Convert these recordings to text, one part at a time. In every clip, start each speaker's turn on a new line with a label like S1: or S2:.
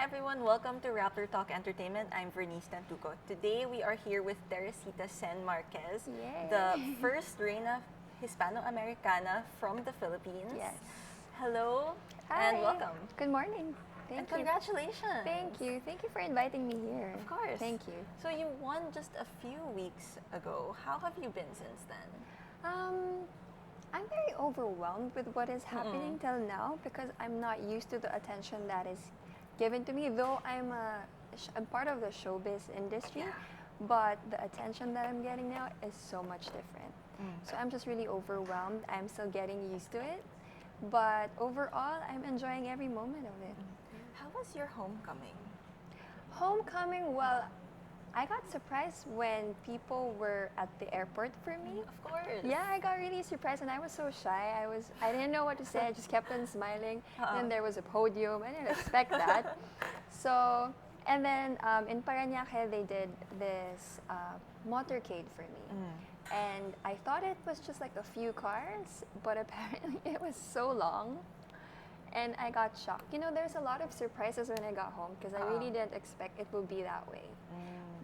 S1: everyone. Welcome to Rappler Talk Entertainment. I'm Vernice Tantuco. Today we are here with Teresita Ssen Marquez,
S2: Yay.
S1: the first Reina Hispano-Americana from the Philippines.
S2: Yes.
S1: Hello
S2: Hi.
S1: and welcome.
S2: Good morning.
S1: And
S2: Thank you.
S1: congratulations.
S2: Thank you. Thank you for inviting me here.
S1: Of course.
S2: Thank you.
S1: So you won just a few weeks ago. How have you been since then?
S2: I'm very overwhelmed with what is happening till now because I'm not used to the attention that is given to me. Though I'm part of the showbiz industry, but the attention that I'm getting now is so much different. So I'm just really overwhelmed. I'm still getting used to it, but overall, I'm enjoying every moment of it.
S1: How was your homecoming?
S2: Homecoming, well, I got surprised when people were at the airport for me.
S1: Of course.
S2: Yeah, I got really surprised and I was so shy. I didn't know what to say. I just kept on smiling. Then there was a podium. I didn't expect that. So, and then in Parañaque, they did this motorcade for me. And I thought it was just like a few cars, but apparently it was so long. And I got shocked. You know, there's a lot of surprises when I got home because I really didn't expect it would be that way.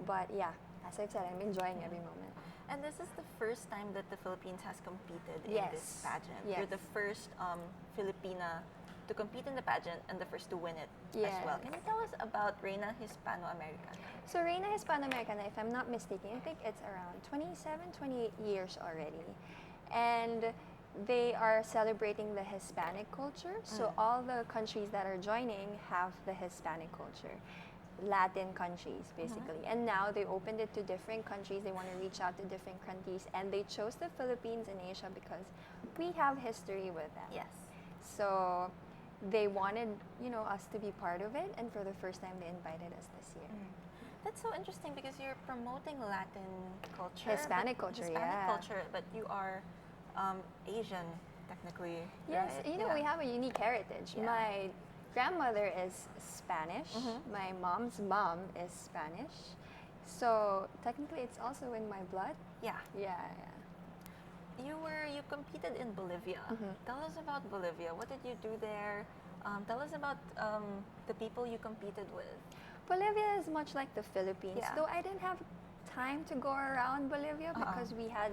S2: But yeah, as I've said, I'm enjoying every moment.
S1: And this is the first time that the Philippines has competed in this pageant.
S2: Yes.
S1: You're the first Filipina to compete in the pageant and the first to win it as well. Can you tell us about Reina Hispano-Americana?
S2: So Reina Hispano-Americana, if I'm not mistaken, I think it's around 27, 28 years already. And they are celebrating the Hispanic culture. So all the countries that are joining have the Hispanic culture. Latin countries, basically. And now they opened it to different countries. They want to reach out to different countries. And they chose the Philippines and Asia because we have history with them.
S1: Yes.
S2: So they wanted, you know, us to be part of it. And for the first time, they invited us this year.
S1: That's so interesting because you're promoting Latin culture.
S2: Hispanic culture,
S1: Hispanic culture, but you are Asian, technically.
S2: Yes,
S1: right?
S2: you know, we have a unique heritage.
S1: Yeah.
S2: My grandmother is Spanish. My mom's mom is Spanish. So technically, it's also in my blood.
S1: Yeah.
S2: Yeah.
S1: You competed in Bolivia. Tell us about Bolivia. What did you do there? Tell us about the people you competed with.
S2: Bolivia is much like the Philippines.
S1: Yeah.
S2: Though I didn't have time to go around Bolivia because we had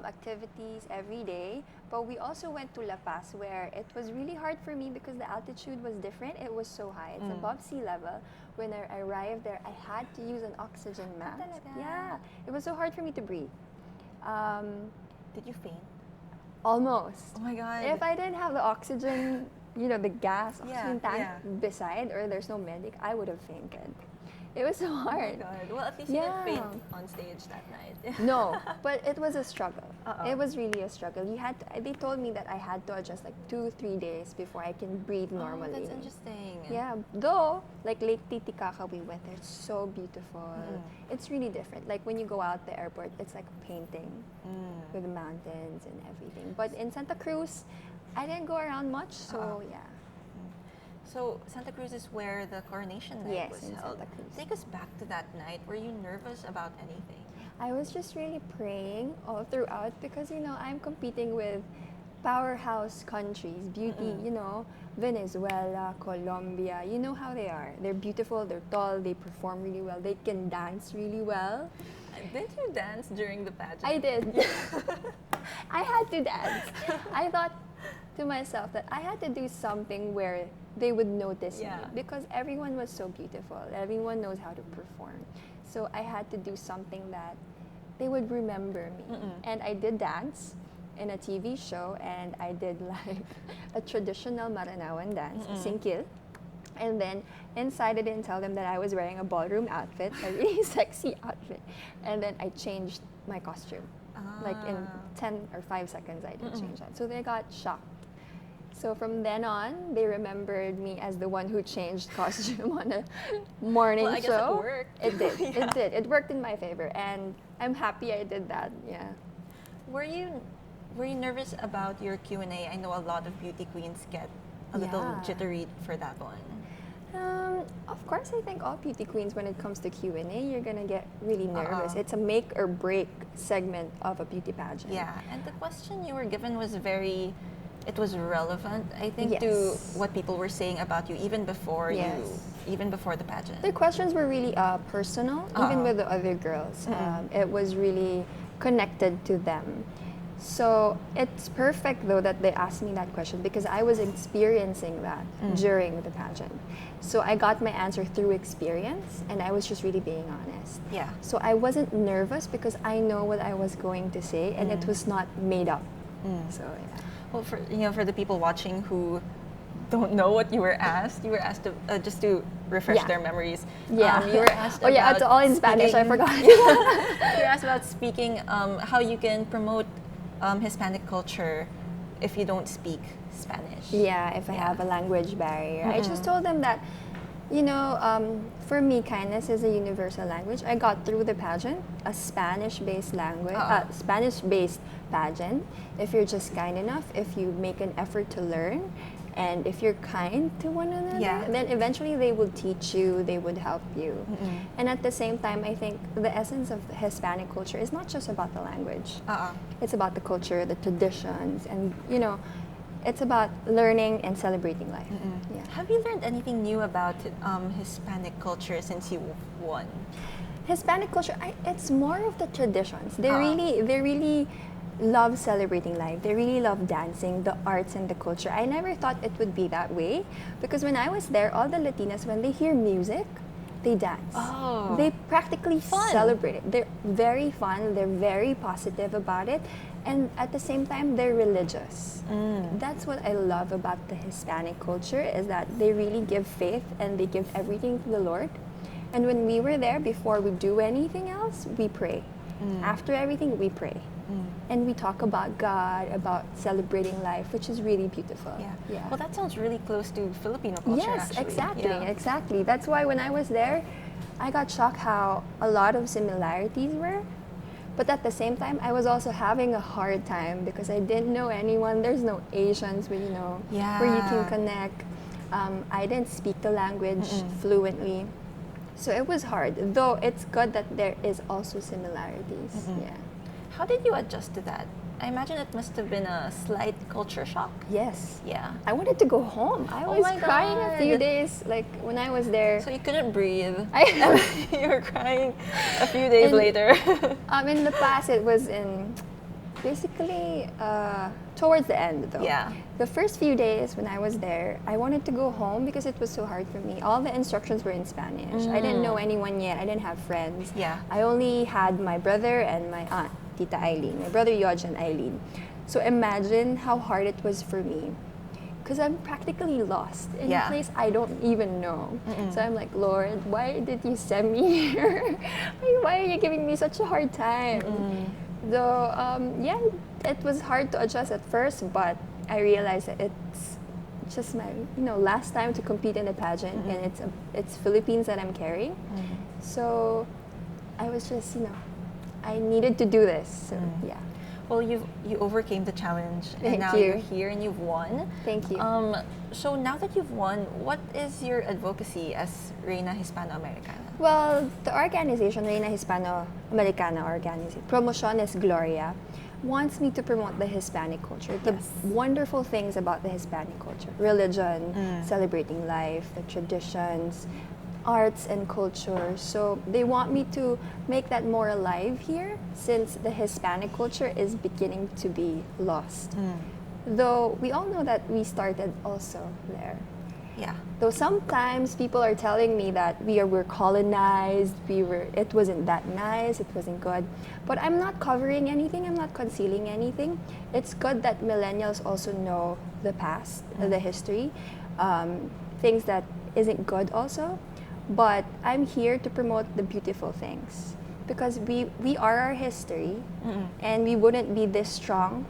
S2: activities every day. But we also went to La Paz where it was really hard for me because the altitude was different. It was so high. It's above sea level. When I arrived there, I had to use an oxygen mask. Yeah. It was so hard for me to breathe.
S1: Did you faint?
S2: Almost.
S1: Oh my God.
S2: If I didn't have the oxygen, you know, the gas, oxygen tank beside, or there's no medic, I would have fainted. It was so hard.
S1: Oh my God. Well, at least you didn't faint on stage that night.
S2: No, but it was a struggle. It was really a struggle. They told me that I had to adjust like 2-3 days before I can breathe normally.
S1: Oh, that's interesting.
S2: Yeah, though, like Lake Titicaca, we went there. It's so beautiful. It's really different. Like when you go out the airport, it's like a painting with the mountains and everything. But in Santa Cruz, I didn't go around much, so yeah.
S1: So Santa Cruz is where the coronation night was
S2: in
S1: held.
S2: Santa Cruz.
S1: Take us back to that night. Were you nervous about anything?
S2: I was just really praying all throughout because, you know, I'm competing with powerhouse countries, beauty, you know, Venezuela, Colombia, you know how they are. They're beautiful, they're tall, they perform really well, they can dance really well.
S1: Did you dance during the pageant?
S2: I did. I had to dance. I thought to myself that I had to do something where they would notice me because everyone was so beautiful. Everyone knows how to perform. So I had to do something that they would remember me. And I did dance in a TV show, and I did like a traditional Maranawan dance, singkil. And then inside I didn't tell them that I was wearing a ballroom outfit, a really sexy outfit. And then I changed my costume. Like in 10 or 5 seconds I did change that. So they got shocked. So from then on, they remembered me as the one who changed costume on a morning
S1: well, I
S2: show.
S1: Guess it worked.
S2: It did. It did. It worked in my favor, and I'm happy I did that. Yeah.
S1: Were you nervous about your Q&A? I know a lot of beauty queens get a little jittery for that one.
S2: Of course, I think all beauty queens, when it comes to Q&A, you're gonna get really nervous. It's a make or break segment of a beauty pageant.
S1: Yeah, and the question you were given was very it was relevant, I think,
S2: Yes.
S1: to what people were saying about you even before
S2: Yes.
S1: even before the pageant.
S2: The questions were really personal, even with the other girls. It was really connected to them. So it's perfect though that they asked me that question because I was experiencing that during the pageant. So I got my answer through experience and I was just really being honest.
S1: Yeah.
S2: So I wasn't nervous because I know what I was going to say and it was not made up. So yeah.
S1: Well, for the people watching who don't know what you were asked to just to refresh their memories.
S2: Yeah.
S1: You were asked.
S2: Oh yeah,
S1: about
S2: it's all in Spanish. I
S1: speaking-
S2: forgot.
S1: You were asked about speaking, how you can promote Hispanic culture if you don't speak Spanish.
S2: Yeah, if I have a language barrier. I just told them that, you know, for me, kindness is a universal language. I got through the pageant, a Spanish-based language, Spanish-based pageant. If you're just kind enough, if you make an effort to learn, and if you're kind to one another, then eventually they will teach you, they would help you. And at the same time, I think the essence of Hispanic culture is not just about the language. It's about the culture, the traditions, and, you know, it's about learning and celebrating life. Yeah.
S1: Have you learned anything new about Hispanic culture since you won?
S2: Hispanic culture, it's more of the traditions. They really love celebrating life. They really love dancing, the arts and the culture. I never thought it would be that way because when I was there, all the Latinas, when they hear music, they dance.
S1: Oh.
S2: They practically
S1: Fun.
S2: celebrate it. They're very fun. They're very positive about it. And at the same time, they're religious. That's what I love about the Hispanic culture is that they really give faith and they give everything to the Lord. And when we were there, before we do anything else, we pray. After everything, we pray. And we talk about God, about celebrating life, which is really beautiful.
S1: Yeah. Well, that sounds really close to Filipino culture,
S2: Yes,
S1: actually.
S2: exactly,
S1: Yeah.
S2: exactly. That's why when I was there, I got shocked how a lot of similarities were. But at the same time, I was also having a hard time because I didn't know anyone. There's no Asians, where you can connect. I didn't speak the language fluently. So it was hard, though it's good that there is also similarities. Yeah.
S1: How did you adjust to that? I imagine it must have been a slight culture shock.
S2: Yes.
S1: Yeah.
S2: I wanted to go home. I
S1: Oh
S2: was
S1: my
S2: crying a few
S1: God.
S2: days, like when I was there.
S1: So you couldn't breathe.
S2: I-
S1: You were crying a few days
S2: And-
S1: later.
S2: In the past, it was basically towards the end, though.
S1: Yeah.
S2: The first few days when I was there, I wanted to go home because it was so hard for me. All the instructions were in Spanish. I didn't know anyone yet. I didn't have friends.
S1: Yeah.
S2: I only had my brother and my aunt, Tita Eileen, my brother Yoj and Eileen. So imagine how hard it was for me because I'm practically lost in a place I don't even know. So I'm like, Lord, why did you send me here? Why are you giving me such a hard time? Though, it was hard to adjust at first, but I realized that it's just my last time to compete in a pageant, and it's Philippines that I'm carrying. So I was just I needed to do this. So yeah.
S1: Well, you overcame the challenge, and
S2: Thank
S1: now
S2: you.
S1: you're here and you've won.
S2: Thank you.
S1: So now that you've won, what is your advocacy as Reina Hispano-Americana?
S2: Well, the organization, Reina Hispano-Americana Organization, Promociones Gloria, wants me to promote the Hispanic culture, the wonderful things about the Hispanic culture, religion, celebrating life, the traditions, arts and culture. So they want me to make that more alive here since the Hispanic culture is beginning to be lost. Though we all know that we started also there.
S1: Yeah.
S2: Though sometimes people are telling me that we were colonized, it wasn't that nice, it wasn't good. But I'm not covering anything, I'm not concealing anything. It's good that millennials also know the past, the history, things that isn't good also. But I'm here to promote the beautiful things because we are our history and we wouldn't be this strong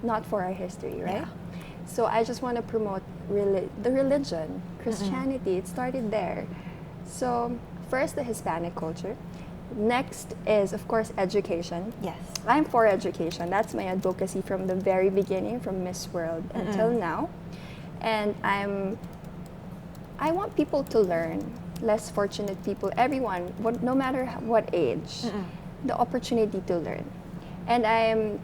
S2: not for our history, right?
S1: Yeah.
S2: So I just want to promote the religion, Christianity. It started there. So first, the Hispanic culture. Next is, of course, education.
S1: Yes.
S2: I'm for education. That's my advocacy from the very beginning, from Miss World until now. And I want people to learn, less fortunate people, everyone, no matter what age, the opportunity to learn. And I'm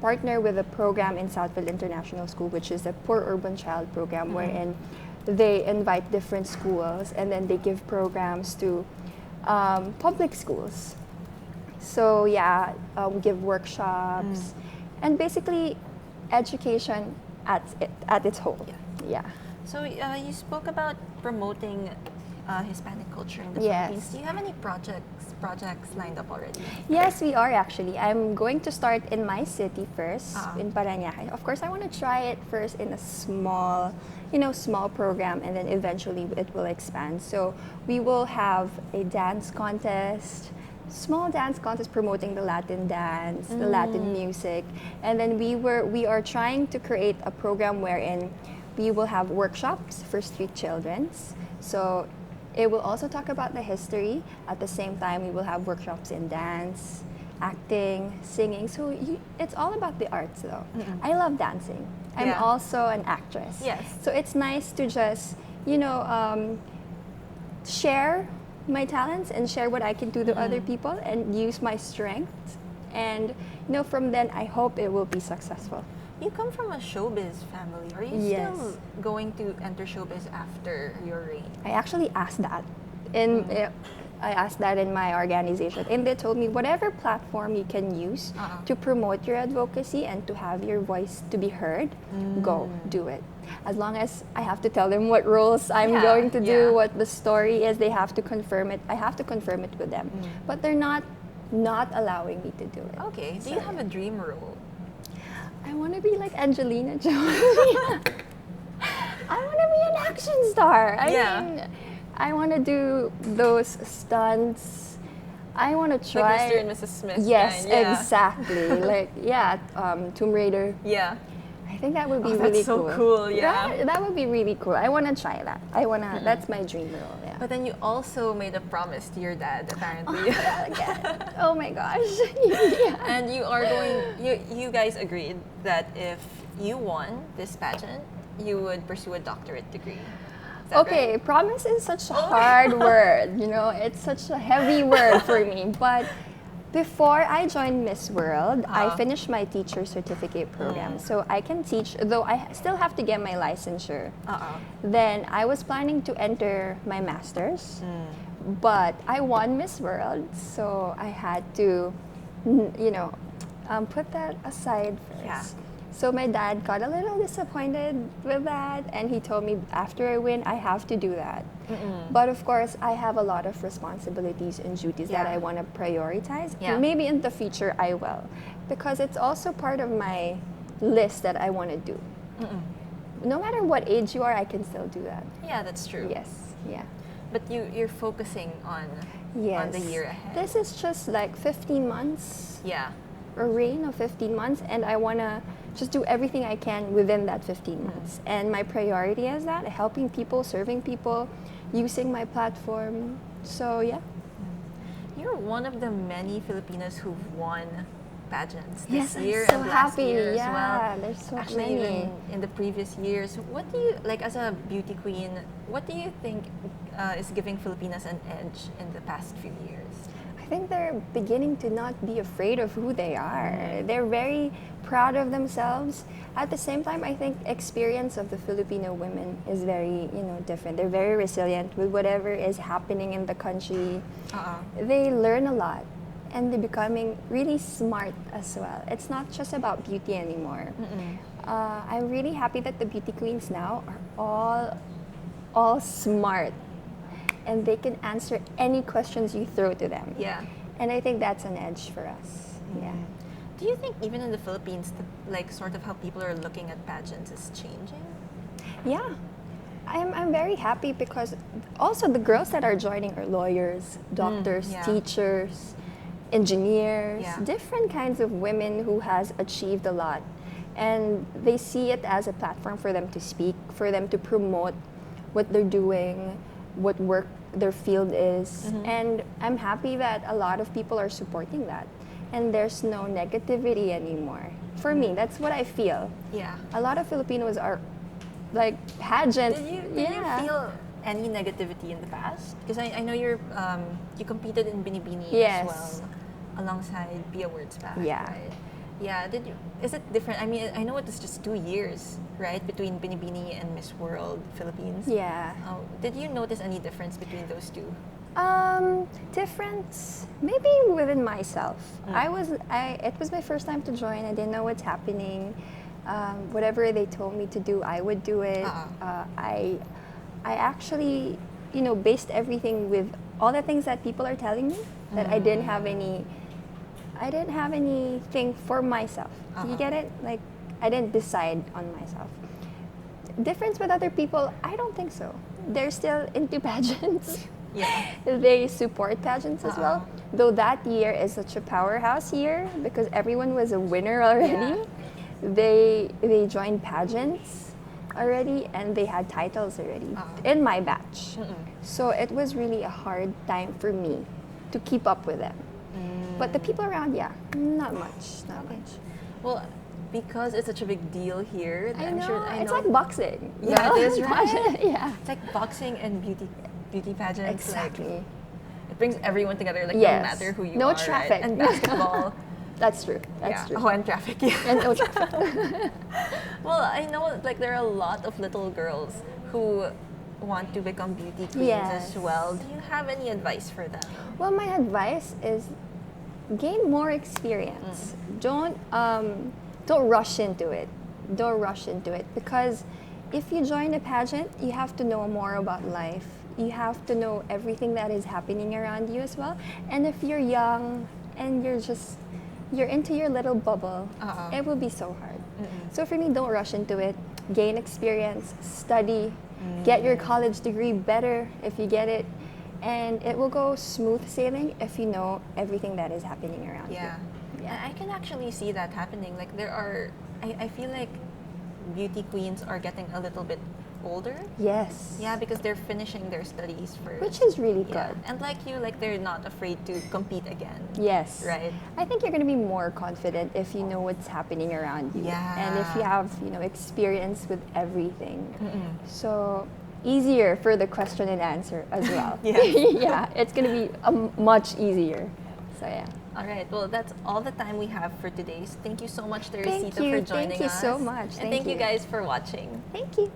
S2: partner with a program in Southfield International School, which is a Poor Urban Child program, wherein they invite different schools and then they give programs to public schools. So yeah, we give workshops and basically education at its whole. Yeah.
S1: So you spoke about promoting Hispanic culture in the Philippines. Do you have any projects lined up already?
S2: Yes, we are actually. I'm going to start in my city first, in Parañaque. Of course, I want to try it first in a small program, and then eventually it will expand. So we will have a dance contest, small dance contest promoting the Latin dance, the Latin music, and then we are trying to create a program wherein we will have workshops for street childrens. So it will also talk about the history. At the same time, we will have workshops in dance, acting, singing. So it's all about the arts, though. I love dancing. I'm also an actress.
S1: Yes.
S2: So it's nice to just, share my talents and share what I can do to other people and use my strengths. And, from then, I hope it will be successful.
S1: You come from a showbiz family. Are you still going to enter showbiz after your reign?
S2: I actually asked that. I asked that in my organization, and they told me whatever platform you can use to promote your advocacy and to have your voice to be heard, go do it. As long as I have to tell them what roles I'm going to do, what the story is, they have to confirm it. I have to confirm it with them, but they're not allowing me to do it.
S1: Okay. Do you have a dream role?
S2: I want to be like Angelina Jolie. I want to be an action star. I mean, I want to do those stunts. I want to try.
S1: Like Mr. and Mrs. Smith.
S2: Yes, exactly. Like, Tomb Raider.
S1: Yeah.
S2: I think that would be really cool.
S1: That's so cool, yeah.
S2: That would be really cool. I want to try that. That's my dream role, yeah.
S1: But then you also made a promise to your dad, apparently.
S2: Oh my gosh.
S1: And you guys agreed that if you won this pageant, you would pursue a doctorate degree.
S2: Okay,
S1: right?
S2: Promise is such a hard word, it's such a heavy word for me. But before I joined Miss World, I finished my teacher certificate program. So I can teach, though I still have to get my licensure. Then I was planning to enter my master's, but I won Miss World, so I had to, put that aside first.
S1: Yeah.
S2: So my dad got a little disappointed with that, and he told me after I win, I have to do that. But of course, I have a lot of responsibilities and duties that I want to prioritize. Maybe in the future I will, because it's also part of my list that I want to do. No matter what age you are, I can still do that.
S1: Yeah, that's true.
S2: Yes, yeah.
S1: But you're focusing on the year ahead.
S2: This is just like 15 months.
S1: Yeah.
S2: A reign of 15 months, and I want to just do everything I can within that 15 months. And my priority is that, helping people, serving people, using my platform. So, yeah.
S1: You're one of the many Filipinas who've won pageants this year
S2: I'm so
S1: and last
S2: happy.
S1: year as well.
S2: There's so
S1: Actually,
S2: many.
S1: even in the previous years. What do you, like as a beauty queen, what do you think is giving Filipinas an edge in the past few years?
S2: I think they're beginning to not be afraid of who they are. They're very proud of themselves. At the same time, I think experience of the Filipino women is very, different. They're very resilient with whatever is happening in the country. They learn a lot, and they're becoming really smart as well. It's not just about beauty anymore. I'm really happy that the beauty queens now are all smart, and they can answer any questions you throw to them.
S1: Yeah.
S2: And I think that's an edge for us. Yeah.
S1: Do you think even in the Philippines, sort of how people are looking at pageants is changing?
S2: Yeah. I'm very happy because also the girls that are joining are lawyers, doctors, teachers, engineers, different kinds of women who has achieved a lot. And they see it as a platform for them to speak, for them to promote what they're doing, what work their field is. And I'm happy that a lot of people are supporting that. And there's no negativity anymore. For me, that's what I feel.
S1: Yeah.
S2: A lot of Filipinos are like pageant.
S1: Did you feel any negativity in the past? Because I know you competed in Binibini as well, alongside Pia Wurtzbach.
S2: Yeah.
S1: Right? Yeah, is it different? I mean, I know it was just 2 years, right, between Binibini and Miss World Philippines.
S2: Yeah.
S1: Did you notice any difference between those two?
S2: Difference maybe within myself. It was my first time to join. I didn't know what's happening. Whatever they told me to do, I would do it. I actually, based everything with all the things that people are telling me, that I didn't have anything for myself. You get it? Like, I didn't decide on myself. Difference with other people, I don't think so. They're still into pageants.
S1: Yeah.
S2: They support pageants as well. Though that year is such a powerhouse year because everyone was a winner already. Yeah. They joined pageants already and they had titles already in my batch. So it was really a hard time for me to keep up with them. But the people around, not much.
S1: Well, because it's such a big deal here,
S2: I know. It's like boxing.
S1: Yeah, it is, right?
S2: Yeah.
S1: It's like boxing and beauty pageants.
S2: Exactly.
S1: Like, it brings everyone together, like
S2: yes.
S1: no matter who you
S2: no
S1: are.
S2: Traffic.
S1: Right? And basketball.
S2: That's true. That's true.
S1: Oh, and traffic. Yeah.
S2: And no traffic.
S1: Well, I know like there are a lot of little girls who want to become beauty queens as well. Do you have any advice for them?
S2: Well, my advice is gain more experience. Don't rush into it. Don't rush into it because if you join a pageant, you have to know more about life. You have to know everything that is happening around you as well. And if you're young and you're into your little bubble, it will be so hard. So for me, don't rush into it. Gain experience, study, get your college degree better if you get it. And it will go smooth sailing if you know everything that is happening around you.
S1: Yeah, I can actually see that happening. Like I feel like beauty queens are getting a little bit older.
S2: Yes.
S1: Yeah, because they're finishing their studies first.
S2: Which is really good.
S1: And like you, like they're not afraid to compete again.
S2: Yes.
S1: Right?
S2: I think you're going to be more confident if you know what's happening around you.
S1: Yeah.
S2: And if you have, experience with everything. So easier for the question and answer as well. Yeah, it's going to be much easier. So yeah.
S1: All right. Well, that's all the time we have for today. Thank you so much, Teresita, for joining us.
S2: Thank you so much.
S1: And thank you guys for watching.
S2: Thank you.